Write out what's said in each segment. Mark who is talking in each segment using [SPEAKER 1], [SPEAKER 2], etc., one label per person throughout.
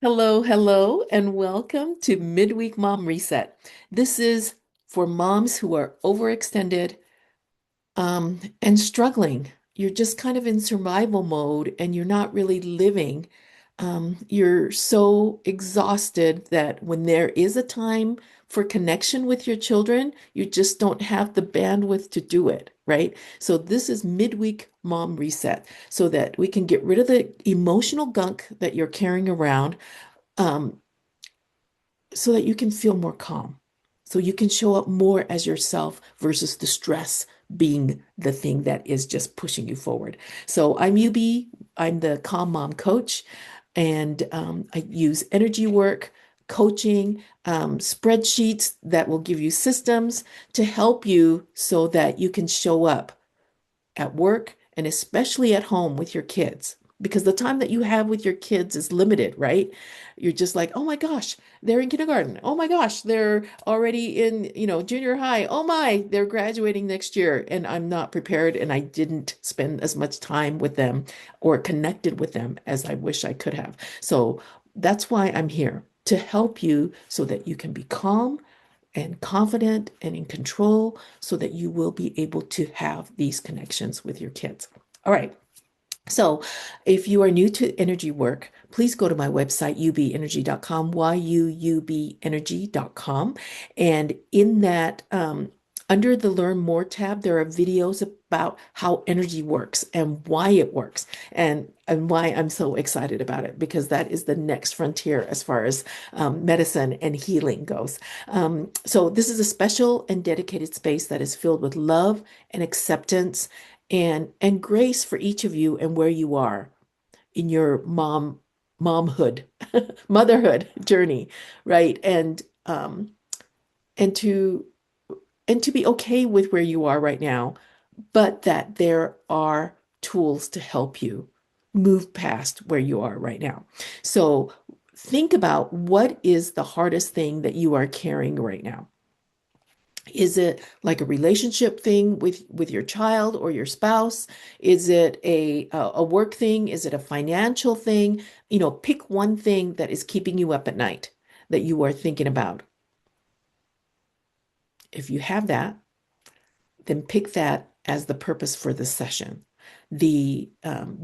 [SPEAKER 1] Hello, hello, and welcome to Midweek Mom Reset. This is for moms who are overextended, and struggling. You're just kind of in survival mode and you're not really living. You're so exhausted that when there is a time for connection with your children, you just don't have the bandwidth to do it, right? So this is Midweek Mom Reset so that we can get rid of the emotional gunk that you're carrying around. Um, so that you can feel more calm. So you can show up more as yourself versus the stress being the thing that is just pushing you forward. So I'm UB, I'm the Calm Mom coach, and I use energy work, coaching, spreadsheets that will give you systems to help you so that you can show up at work and especially at home with your kids. Because the time that you have with your kids is limited, right? You're just like, oh my gosh, they're in kindergarten. Oh my gosh, they're already in, junior high. Oh my, they're graduating next year. And I'm not prepared and I didn't spend as much time with them or connected with them as I wish I could have. So that's why I'm here to help you so that you can be calm and confident and in control so that you will be able to have these connections with your kids. All right. So, if you are new to energy work, please go to my website, ubenergy.com, yuubenergy.com. And in that, under the Learn More tab, there are videos about how energy works and why it works and why I'm so excited about it, because that is the next frontier as far as medicine and healing goes. So, this is a special and dedicated space that is filled with love and acceptance and grace for each of you and where you are in your momhood motherhood journey, right? And to be okay with where you are right now, but that there are tools to help you move past where you are right now. So think about what is the hardest thing that you are carrying right now. Is it like a relationship thing with your child or your spouse? Is it a work thing? Is it a financial thing? Pick one thing that is keeping you up at night that you are thinking about. If you have that, then pick that as the purpose for this session, the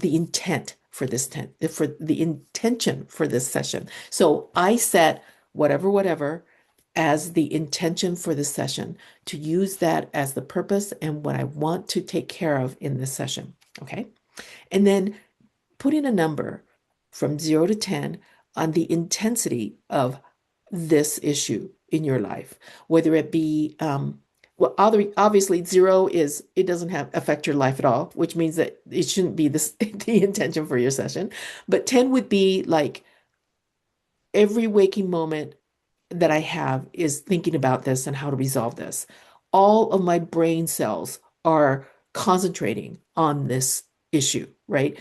[SPEAKER 1] intent for for the intention for this session. So I set whatever as the intention for this session, to use that as the purpose and what I want to take care of in this session. Okay. And then put in a number from 0 to 10 on the intensity of this issue in your life, whether it be, well, obviously 0 is it doesn't have affect your life at all, which means that it shouldn't be this the intention for your session. But 10 would be like every waking moment that I have is thinking about this and how to resolve this. All of my brain cells are concentrating on this issue, right?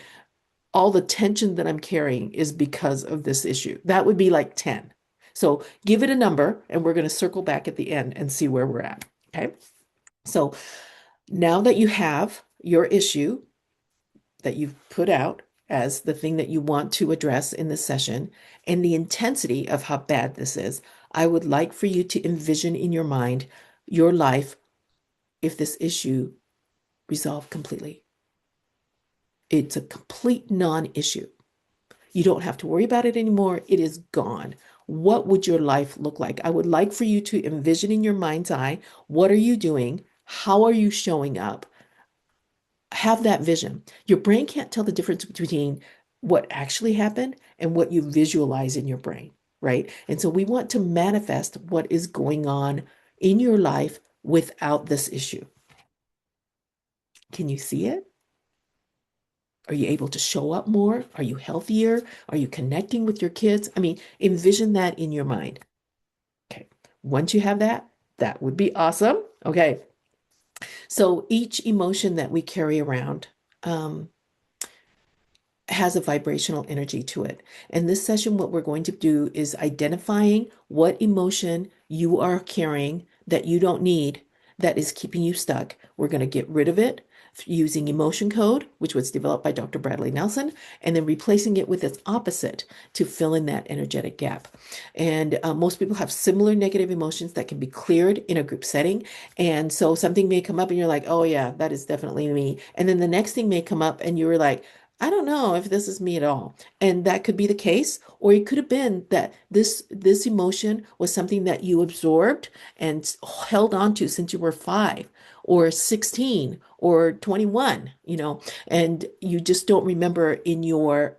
[SPEAKER 1] All the tension that I'm carrying is because of this issue. That would be like 10. So give it a number, and we're going to circle back at the end and see where we're at. Okay. So now that you have your issue that you've put out as the thing that you want to address in this session and the intensity of how bad this is, I would like for you to envision in your mind your life if this issue resolved completely. It's a complete non-issue. You don't have to worry about it anymore. It is gone. What would your life look like? I would like for you to envision in your mind's eye, what are you doing? How are you showing up? Have that vision. Your brain can't tell the difference between what actually happened and what you visualize in your brain, right? And so we want to manifest what is going on in your life without this issue. Can you see it? Are you able to show up more? Are you healthier? Are you connecting with your kids? I mean, envision that in your mind. Okay. Once you have that, that would be awesome. Okay. So each emotion that we carry around has a vibrational energy to it. And this session, what we're going to do is identifying what emotion you are carrying that you don't need, that is keeping you stuck. We're going to get rid of it. using emotion code, which was developed by Dr. Bradley Nelson, and then replacing it with its opposite to fill in that energetic gap. And most people have similar negative emotions that can be cleared in a group setting. And so something may come up and you're like, oh, yeah, that is definitely me. And then the next thing may come up and you're like, I don't know if this is me at all. And that could be the case, or it could have been that this emotion was something that you absorbed and held on to since you were 5 or 16 or 21, and you just don't remember in your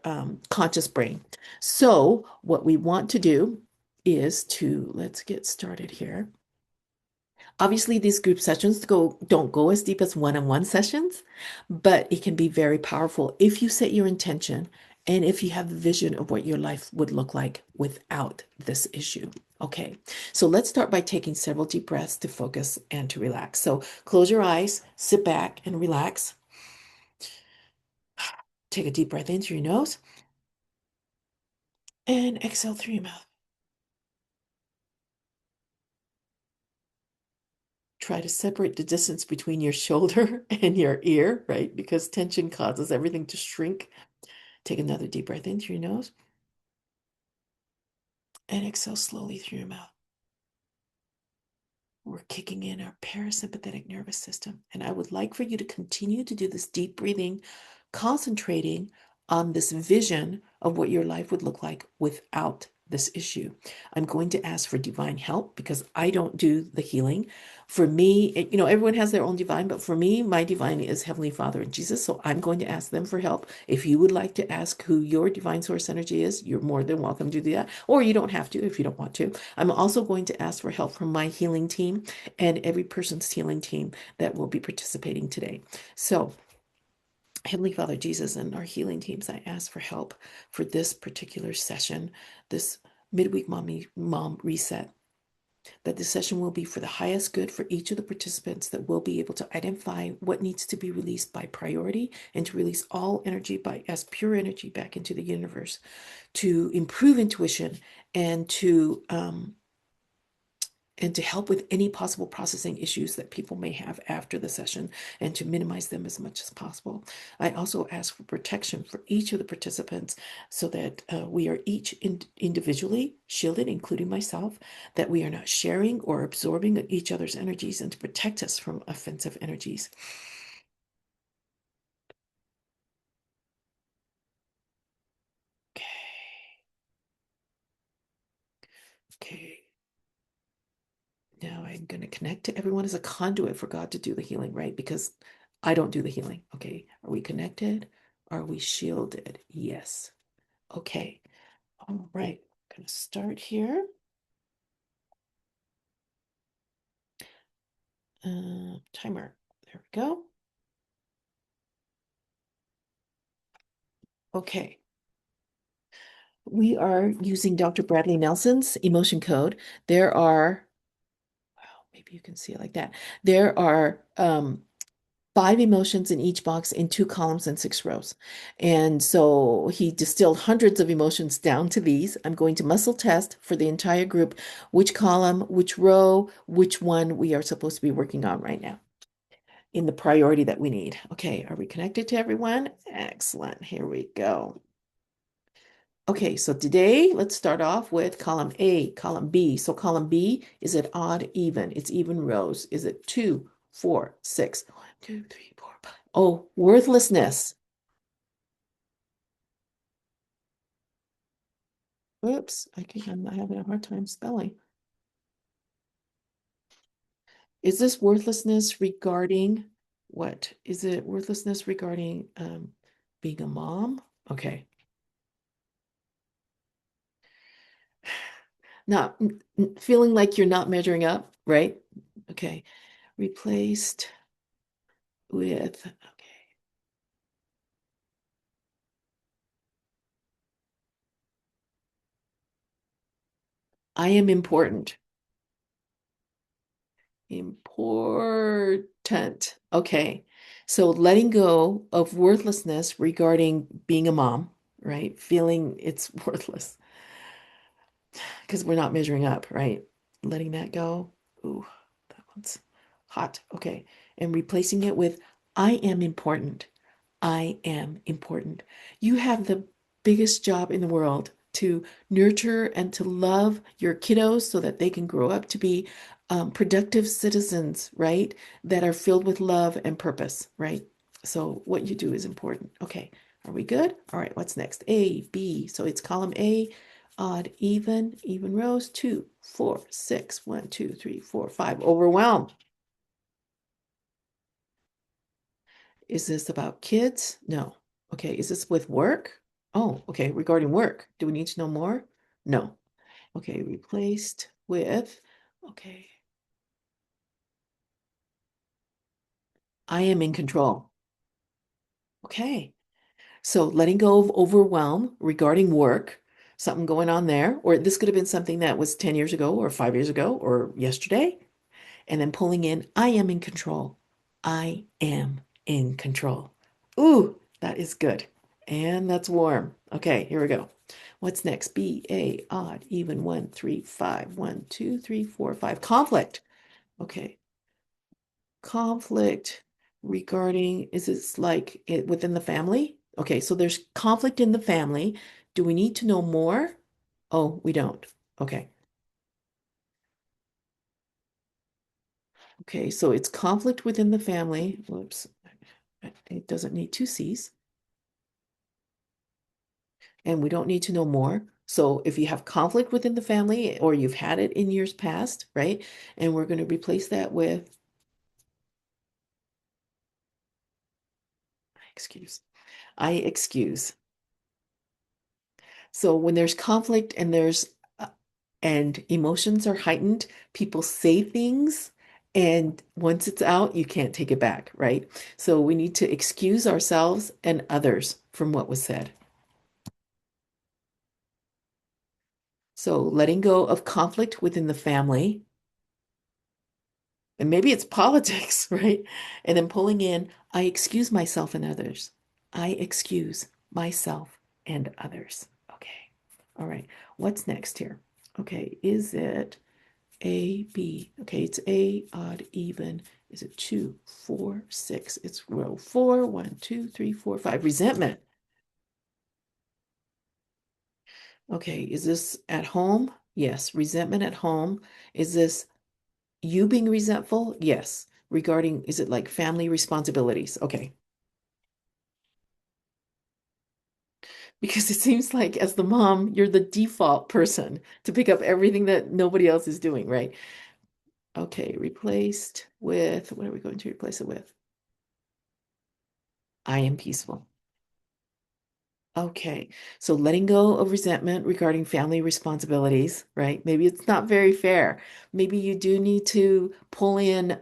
[SPEAKER 1] conscious brain. So what we want to do is let's get started here. Obviously, these group sessions don't go as deep as one-on-one sessions, but it can be very powerful if you set your intention and if you have a vision of what your life would look like without this issue. Okay, so let's start by taking several deep breaths to focus and to relax. So close your eyes, sit back and relax. Take a deep breath in through your nose and exhale through your mouth. Try to separate the distance between your shoulder and your ear, right? Because tension causes everything to shrink. Take another deep breath in through your nose and exhale slowly through your mouth. We're kicking in our parasympathetic nervous system. And I would like for you to continue to do this deep breathing, concentrating on this vision of what your life would look like without this issue. I'm going to ask for divine help because I don't do the healing. For me, everyone has their own divine, but for me, my divine is Heavenly Father and Jesus. So I'm going to ask them for help. If you would like to ask who your divine source energy is, you're more than welcome to do that. Or you don't have to if you don't want to. I'm also going to ask for help from my healing team and every person's healing team that will be participating today. So Heavenly Father, Jesus, and our healing teams, I ask for help for this particular session, this Midweek Mom Reset, that this session will be for the highest good for each of the participants, that we'll be able to identify what needs to be released by priority and to release all energy as pure energy back into the universe, to improve intuition and to help with any possible processing issues that people may have after the session and to minimize them as much as possible. I also ask for protection for each of the participants so that we are each individually shielded, including myself, that we are not sharing or absorbing each other's energies, and to protect us from offensive energies. Okay. Okay. Now I'm going to connect to everyone as a conduit for God to do the healing, right? Because I don't do the healing. Okay. Are we connected? Are we shielded? Yes. Okay. All right. I'm going to start here. Timer. There we go. Okay. We are using Dr. Bradley Nelson's emotion code. There are, well, maybe you can see it like that. There are 5 emotions in each box in 2 columns and 6 rows. And so he distilled hundreds of emotions down to these. I'm going to muscle test for the entire group which column, which row, which one we are supposed to be working on right now in the priority that we need. Okay, are we connected to everyone? Excellent. Here we go. Okay, so today let's start off with column A, column B. So column B, is it odd, even? It's even rows. Is it 2, 4, 6? 1, 2, 3, 4, 5. Oh, worthlessness. Oops, I'm having a hard time spelling. Is this worthlessness regarding what? Is it worthlessness regarding being a mom? Okay. Not feeling like you're not measuring up, right? Okay. Replaced with, okay. I am important. Important. Okay. So letting go of worthlessness regarding being a mom, right? Feeling it's worthless because we're not measuring up, right? Letting that go. Ooh, that one's hot. Okay. And replacing it with I am important. I am important. You have the biggest job in the world to nurture and to love your kiddos so that they can grow up to be productive citizens, right? That are filled with love and purpose, right? So what you do is important. Okay, are we good? All right, what's next? A, B. So it's column A, odd, even rows, 2, 4, 6, 1, 2, 3, 4, 5. Overwhelm. Is this about kids? No. Okay. Is this with work? Oh, okay. Regarding work. Do we need to know more? No. Okay. Replaced with, okay. I am in control. Okay. So letting go of overwhelm regarding work, something going on there, or this could have been something that was 10 years ago or 5 years ago or yesterday. And then pulling in, I am in control. I am in control. Ooh, that is good. And that's warm. Okay, here we go. What's next? B, A, odd, even, 1, 3, 5. 1, 2, 3, 4, 5. Conflict. Okay, conflict regarding, is this like it within the family? Okay, so there's conflict in the family. Do we need to know more? Oh, we don't. Okay. Okay, so it's conflict within the family. Whoops. It doesn't need two C's, and we don't need to know more. So if you have conflict within the family or you've had it in years past, right? And we're going to replace that with excuse. I excuse. So when there's conflict and and emotions are heightened, people say things and once it's out, you can't take it back, right? So we need to excuse ourselves and others from what was said. So letting go of conflict within the family, and maybe it's politics, right? And then pulling in, I excuse myself and others. I excuse myself and others. Okay. All right. What's next here? Okay. Is it A, B? Okay. It's A, odd, even. Is it 2, 4, 6? It's row 4. 1, 2, 3, 4, 5. Resentment. Okay. Is this at home? Yes. Resentment at home. Is this you being resentful? Yes. Regarding, is it like family responsibilities? Okay. Because it seems like as the mom, you're the default person to pick up everything that nobody else is doing, right? Okay, replaced with, what are we going to replace it with? I am peaceful. Okay, so letting go of resentment regarding family responsibilities, right? Maybe it's not very fair. Maybe you do need to pull in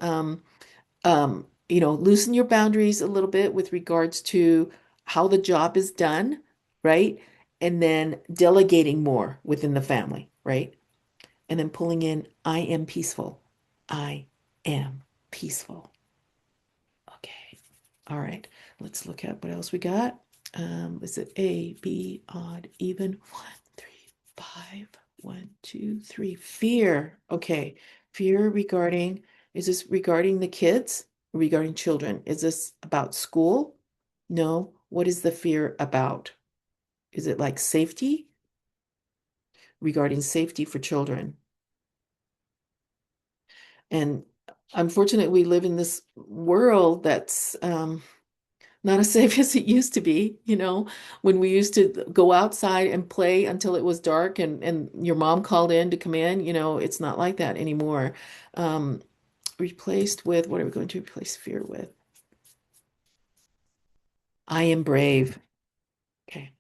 [SPEAKER 1] loosen your boundaries a little bit with regards to how the job is done, right? And then delegating more within the family, right? And then pulling in, I am peaceful. I am peaceful. Okay. All right. Let's look at what else we got. Is it A, B, odd, even? 1, 3, 5. 1, 2, 3. Fear. Okay. Fear regarding, is this regarding the kids? Regarding children? Is this about school? No. What is the fear about? Is it like safety? Regarding safety for children. And unfortunately, we live in this world that's not as safe as it used to be, when we used to go outside and play until it was dark and your mom called in to come in, it's not like that anymore. Um, Replaced with, what are we going to replace fear with? I am brave. Okay.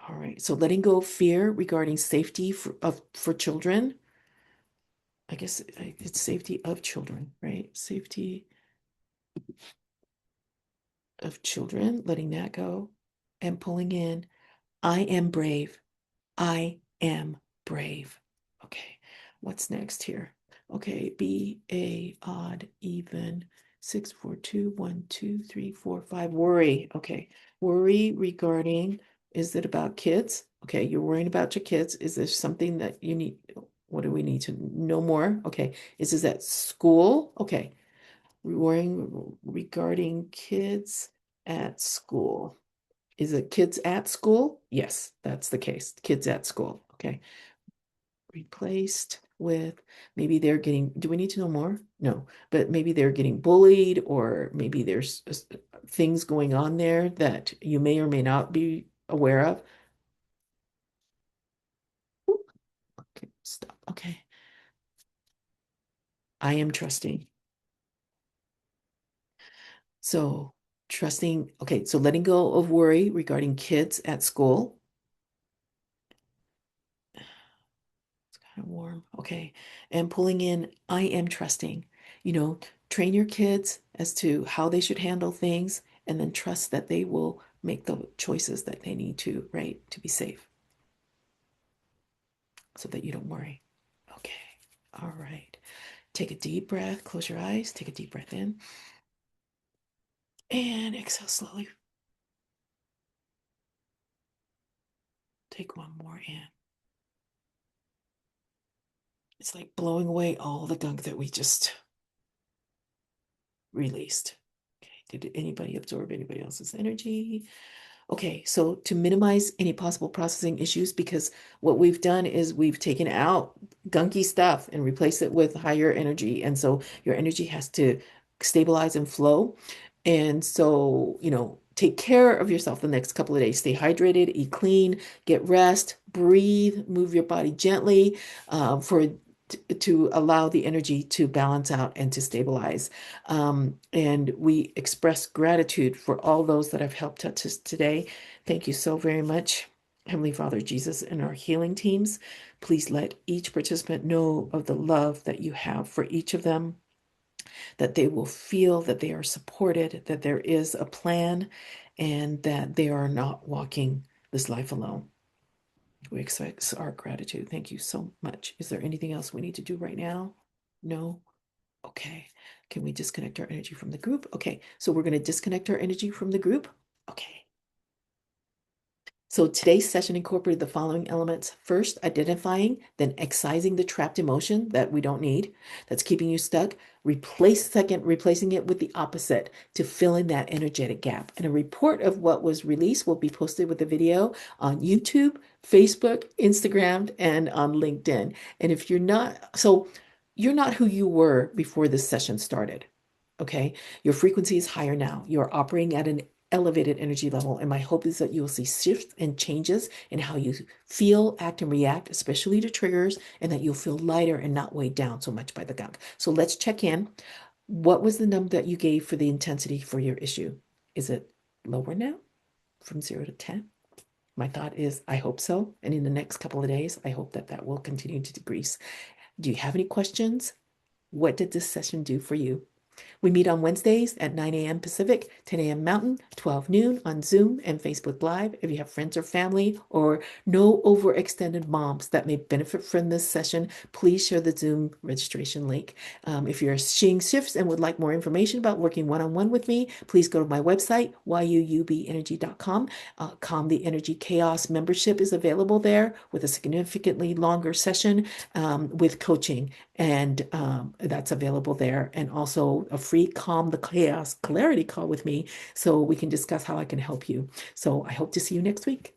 [SPEAKER 1] All right. So letting go of fear regarding safety for children. I guess it's safety of children, right? Safety of children, letting that go and pulling in, I am brave. I am brave. Okay, what's next here? Okay, B, A, odd, even, 6, 4, 2, 1, 2, 3, 4, 5. Worry. Okay, worry regarding, is it about kids? Okay, you're worrying about your kids. Is there something that what do we need to know more? Okay, is this at school? Okay, Worrying regarding kids at school. Is it kids at school? Yes, that's the case. Kids at school. Okay. Replaced with maybe they're getting, do we need to know more? No, but maybe they're getting bullied, or maybe there's things going on there that you may or may not be aware of. Okay, stop. Okay. I am trusting. So trusting, okay, so letting go of worry regarding kids at school. It's kind of warm. Okay. And pulling in, I am trusting. You know, train your kids as to how they should handle things, and then trust that they will make the choices that they need to, right, to be safe, so that you don't worry. Okay. All right. Take a deep breath. Close your eyes. Take a deep breath in and exhale slowly. Take one more in. It's like blowing away all the gunk that we just released. Okay. Did anybody absorb anybody else's energy? Okay, so to minimize any possible processing issues, because what we've done is we've taken out gunky stuff and replaced it with higher energy. And so your energy has to stabilize and flow. And so, take care of yourself the next couple of days. Stay hydrated, eat clean, get rest, breathe, move your body gently, to allow the energy to balance out and to stabilize. And we express gratitude for all those that have helped us today. Thank you so very much, Heavenly Father, Jesus, and our healing teams. Please let each participant know of the love that you have for each of them, that they will feel that they are supported, that there is a plan, and that they are not walking this life alone. We express our gratitude. Thank you so much. Is there anything else we need to do right now? No? Okay. Can we disconnect our energy from the group? Okay. So we're going to disconnect our energy from the group. Okay. So today's session incorporated the following elements. First, identifying, then excising the trapped emotion that we don't need, that's keeping you stuck. Replacing it with the opposite to fill in that energetic gap. And a report of what was released will be posted with the video on YouTube, Facebook, Instagram, and on LinkedIn. And if you're not who you were before this session started. Okay. Your frequency is higher now. You're operating at an elevated energy level. And my hope is that you will see shifts and changes in how you feel, act, and react, especially to triggers, and that you'll feel lighter and not weighed down so much by the gunk. So let's check in. What was the number that you gave for the intensity for your issue? Is it lower now from 0 to 10? My thought is, I hope so. And in the next couple of days, I hope that that will continue to decrease. Do you have any questions? What did this session do for you? We meet on Wednesdays at 9 a.m. Pacific, 10 a.m. Mountain, 12 noon on Zoom and Facebook Live. If you have friends or family or no overextended moms that may benefit from this session, please share the Zoom registration link. If you're seeing shifts and would like more information about working one-on-one with me, please go to my website, yuubenergy.com. Calm the Energy Chaos membership is available there with a significantly longer session with coaching, and that's available there. And also a free Calm the Chaos clarity call with me so we can discuss how I can help you. So I hope to see you next week.